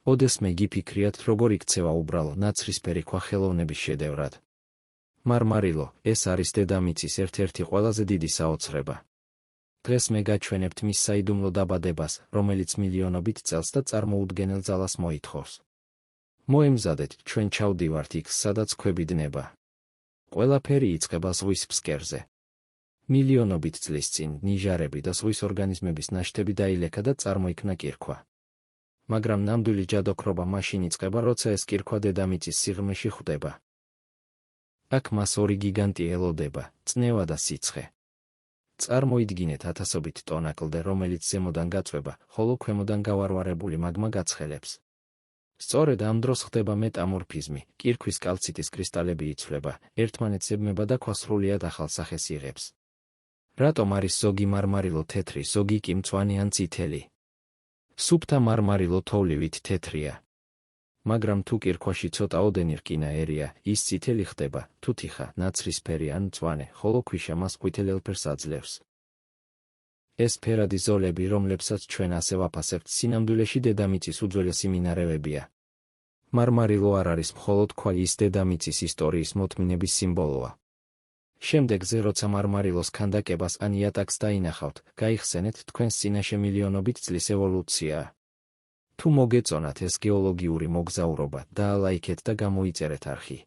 ოდესმე გიფიქრიათ, როგორ იქცევა უბრალო ნაცრისფერი ქვა ხელოვნების შედევრად. მარმარილო, ეს არის დედამიწის ერთ-ერთი ყველაზე დიდი საოცრება. დღეს მე გაჩვენებთ მის საიდუმლო დაბადებას, რომელიც მილიონობით წელს და წარმოუდგენელ ძალას მოითხოვს. მოემზადეთ, ჩვენ ჩავდივართ იქ, სადაც ქვები დნება. ყველაფერი იწყება ზღვის ფსკერზე. მილიონობით წლის წინ ნიჟარები და ზღვის ორგანიზმების ნაშთები დაილექა და წარმოიქმნა კირქვა. მაგრამ ნამდვილი ჯადოქრობა მაშინ იწყება, როცა ეს კირქვა დედამიწის სიღრმეში ხვდება. აქ მას ორი გიგანტი ელოდება, წნევა და სიცხე. წარმოიდგინეთ ათასობით ტონა კლდე, რომელიც ზემოდან გაწვება, ხოლო ქვემოდან გავარვარებული მაგმა გაცხელებს. სწორედ ამ დროს ხდება მეტამორფიზმი, კირქვის კალციტის კრისტალები იცვლება, ერთმანეთს ებმება და ქვა სრულიად ახალ სახეს იღებს. რატომ არის ზოგი მარმარილო თეთრი, ზოგი კი მწვანე ან წითელი? სუფთა მარმარილო თოვლივით თეთრია. მაგრამ თუ კირქვაში ცოტა ოდენი რკინაერია, ის წითელი ხდება, თუ თიხა, ნაცრისფერი ან მწვანე, ხოლო ქვიშა მას ყვითელ ფერს აძლევს. ეს ფერადი ზოლები, რომლებსაც ჩვენ ასე ვაფასებთ, სინამდვილეში დედამიწის უძველესი მინარევებია. მარმარილო არ არის მხოლოდ ქვა, ის დედამიწის ისტორიის მოთმინების სიმბოლოა. შემდეგზე, როცა მარმარილოს ქანდაკებას ან იატაკს დაინახავთ, გაიხსენეთ თქვენს წინაშე მილიონობით წლის ევოლუცია. თუ მოგეწონათ ეს გეოლოგიური მოგზაურობა, დაალაიქეთ და გამოიწერეთ არხი.